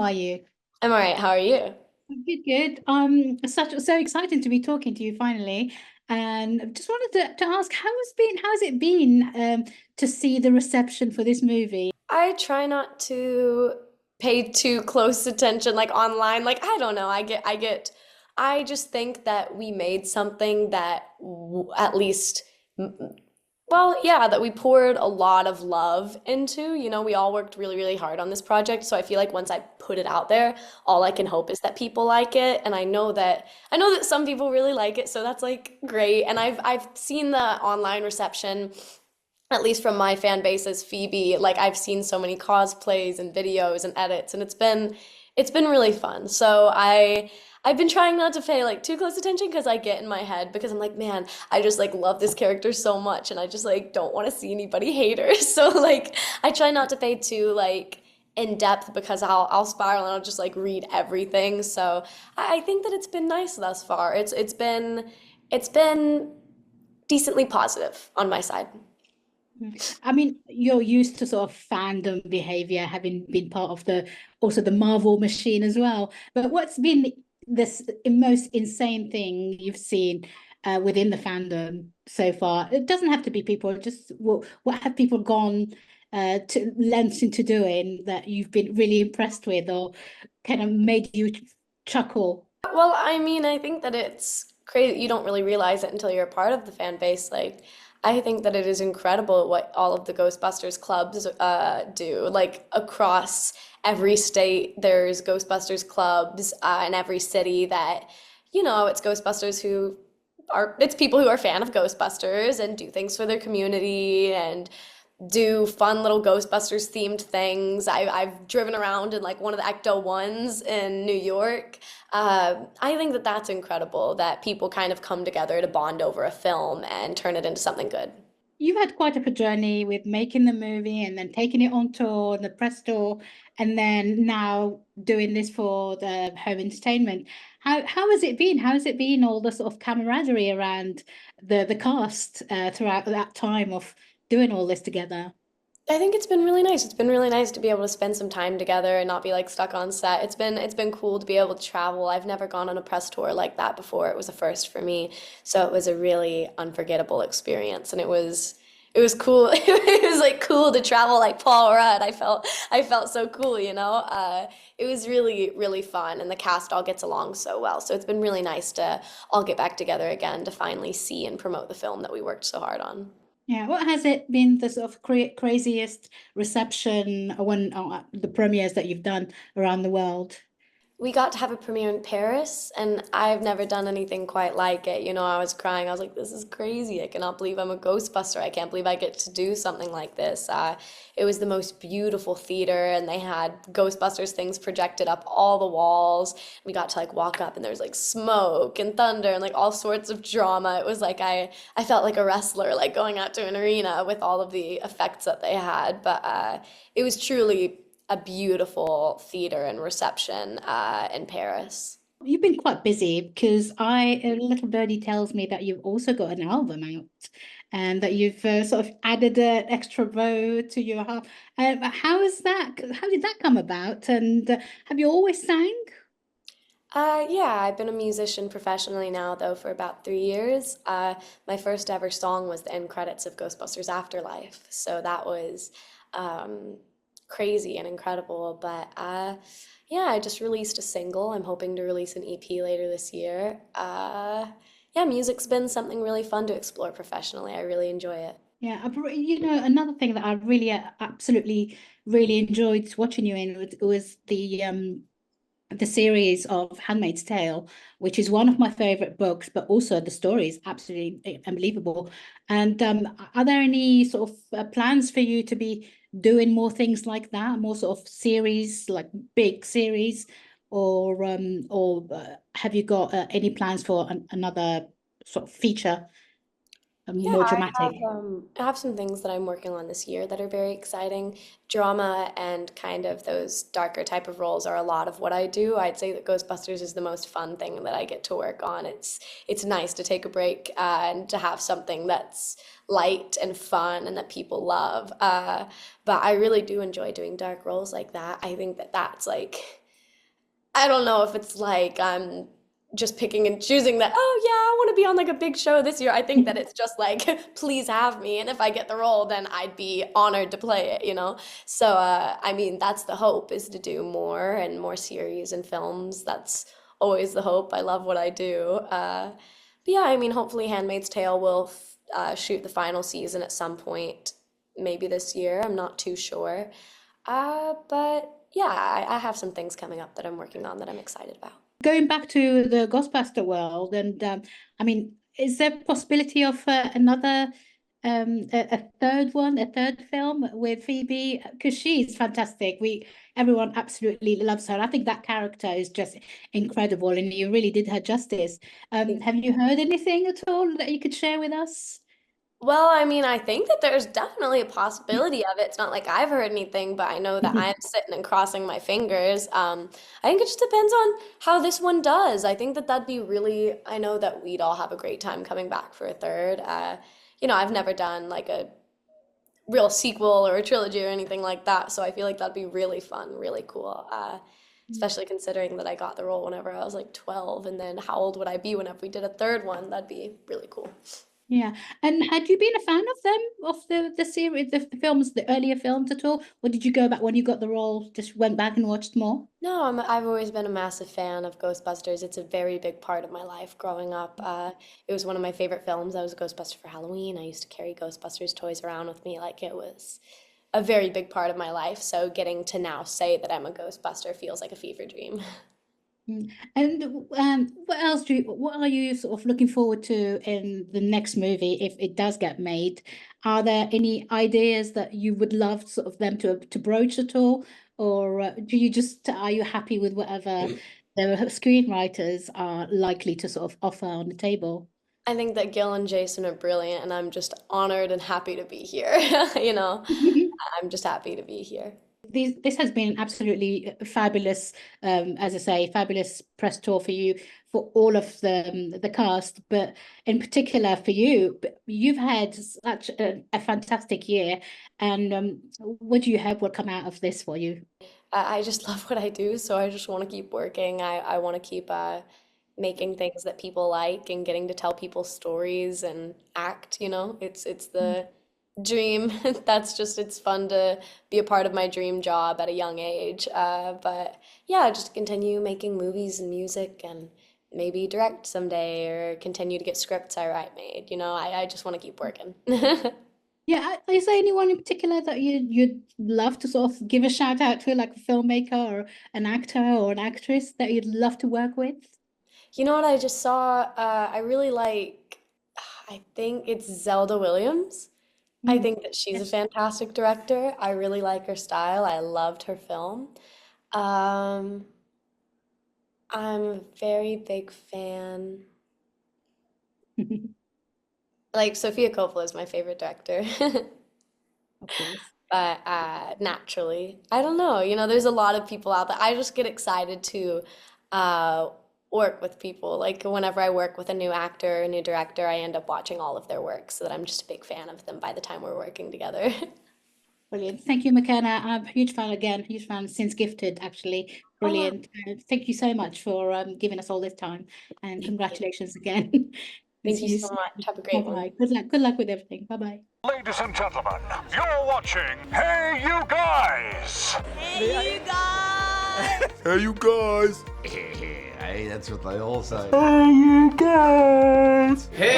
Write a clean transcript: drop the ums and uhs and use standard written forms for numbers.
are you? I'm all right. How are you? Good, good. So exciting to be talking to you finally. And I just wanted to ask, how's it been to see the reception for this movie? I try not to pay too close attention like online. Like I don't know. I just think that we made something that at least well, yeah, that we poured a lot of love into. We all worked really, really hard on this project. So I feel like once I put it out there, all I can hope is that people like it. And I know that some people really like it, so that's like great. And I've seen the online reception, at least from my fan base as Phoebe. Like I've seen so many cosplays and videos and edits, and it's been really fun. So I've been trying not to pay like too close attention because I get in my head because I'm like, man, I just like love this character so much and I just like don't want to see anybody hate her. So like I try not to pay too like in depth because I'll spiral and I'll just like read everything. So I think that it's been nice thus far. It's been decently positive on my side. I mean, you're used to sort of fandom behavior, having been part of the Marvel machine as well. But what's been this most insane thing you've seen within the fandom so far? It doesn't have to be people, just what have people gone to lengths into doing that you've been really impressed with or kind of made you chuckle? Well, I mean, I think that it's crazy. You don't really realize it until you're a part of the fan base. Like, I think that it is incredible what all of the Ghostbusters clubs do. Like, across every state, there's Ghostbusters clubs in every city that, it's Ghostbusters it's people who are fan of Ghostbusters and do things for their community and do fun little Ghostbusters themed things. I've driven around in like one of the Ecto ones in New York. I think that that's incredible that people kind of come together to bond over a film and turn it into something good. You've had quite a journey with making the movie and then taking it on tour, the press tour, and then now doing this for the home entertainment. How has it been? How has it been all the sort of camaraderie around the cast throughout that time of doing all this together? I think it's been really nice. It's been really nice to be able to spend some time together and not be like stuck on set. It's been cool to be able to travel. I've never gone on a press tour like that before. It was a first for me. So it was a really unforgettable experience and it was cool. It was like cool to travel like Paul Rudd. I felt so cool. It was really, really fun and the cast all gets along so well. So it's been really nice to all get back together again to finally see and promote the film that we worked so hard on. Yeah, what has it been the sort of craziest reception when the premieres that you've done around the world? We got to have a premiere in Paris, and I've never done anything quite like it. I was crying. I was like, this is crazy. I cannot believe I'm a Ghostbuster. I can't believe I get to do something like this. It was the most beautiful theater, and they had Ghostbusters things projected up all the walls. We got to like walk up, and there was like smoke and thunder and like all sorts of drama. It was like I felt like a wrestler, like going out to an arena with all of the effects that they had. But it was truly a beautiful theater and reception in Paris. You've been quite busy because a little birdie tells me that you've also got an album out and that you've sort of added an extra bow to your harp. How is that? How did that come about? And have you always sang? Yeah, I've been a musician professionally now, though, for about 3 years. My first ever song was the end credits of Ghostbusters Afterlife, so that was um, crazy and incredible. But yeah, I just released a single. I'm hoping to release an EP later this year. Yeah, music's been something really fun to explore professionally. I really enjoy it. Yeah, another thing that I really absolutely really enjoyed watching you in was the series of Handmaid's Tale, which is one of my favorite books, but also the story is absolutely unbelievable. And are there any sort of plans for you to be doing more things like that, more sort of series, like big series, or have you got any plans for another sort of feature, Yeah, more dramatic? I have some things that I'm working on this year that are very exciting. Drama and kind of those darker type of roles are a lot of what I do. I'd say that Ghostbusters is the most fun thing that I get to work on. It's nice to take a break and to have something that's light and fun and that people love. But I really do enjoy doing dark roles like that. I think that that's like I don't know if it's like I'm just picking and choosing that, oh yeah, I want to be on like a big show this year. I think that it's just like, please have me. And if I get the role, then I'd be honored to play it, you know? So, I mean, that's the hope, is to do more and more series and films. That's always the hope. I love what I do. But yeah, I mean, hopefully Handmaid's Tale will shoot the final season at some point, maybe this year. I'm not too sure. But yeah, I have some things coming up that I'm working on that I'm excited about. Going back to the Ghostbuster world, and I mean, is there a possibility of another a third one, a third film with Phoebe? Because she's fantastic. Everyone absolutely loves her. I think that character is just incredible, and you really did her justice. Have you heard anything at all that you could share with us? Well, I mean, I think that there's definitely a possibility of it. It's not like I've heard anything, but I know that I'm sitting and crossing my fingers. I think it just depends on how this one does. I think that that'd be really, I know that we'd all have a great time coming back for a third. I've never done like a real sequel or a trilogy or anything like that, so I feel like that'd be really fun, really cool. Especially considering that I got the role whenever I was like 12, and then how old would I be whenever we did a third one? That'd be really cool. Yeah, and had you been a fan of them, of the series, the films, the earlier films at all, or did you go back when you got the role, just went back and watched more? No, I've always been a massive fan of Ghostbusters. It's a very big part of my life growing up. It was one of my favorite films. I was a Ghostbuster for Halloween. I used to carry Ghostbusters toys around with me. Like, it was a very big part of my life. So getting to now say that I'm a Ghostbuster feels like a fever dream. And what are you sort of looking forward to in the next movie if it does get made? Are there any ideas that you would love sort of them to broach at all, or are you happy with whatever the screenwriters are likely to sort of offer on the table? I think that Gil and Jason are brilliant, and I'm just honored and happy to be here. You know, I'm just happy to be here. This has been absolutely fabulous, as I say, fabulous press tour for you, for all of the cast, but in particular for you. You've had such a fantastic year, and what do you hope will come out of this for you? I just love what I do, so I just want to keep working. I want to keep making things that people like and getting to tell people stories and act, you know. It's the dream. It's fun to be a part of my dream job at a young age. But yeah, just continue making movies and music and maybe direct someday or continue to get scripts I write made. You know, I just want to keep working. Yeah, is there anyone in particular that you'd love to sort of give a shout out to, like a filmmaker or an actor or an actress that you'd love to work with? You know what I just saw? I really like, I think it's Zelda Williams. I Mm, think that she's a yes. fantastic director. I really like her style. I loved her film. Um, I'm a very big fan. Like, Sofia Coppola is my favorite director. Of course. But naturally, I don't know. You know, there's a lot of people out there. I just get excited to uh, work with people. Like, whenever I work with a new actor, a new director, I end up watching all of their work so that I'm just a big fan of them by the time we're working together. Brilliant. Thank you, McKenna. I'm a huge fan again, huge fan since Gifted, actually. Oh, wow. Brilliant. Thank you so much for giving us all this time, and Thank you. congratulations again. Thank See you you so soon. much. Have a great one. Bye-bye. Good luck. Good luck with everything. Bye-bye. Ladies and gentlemen, you're watching Hey You Guys! Hey, you guys! Hey, you guys! Hey, that's what they all say. Hey, you guys! Hey,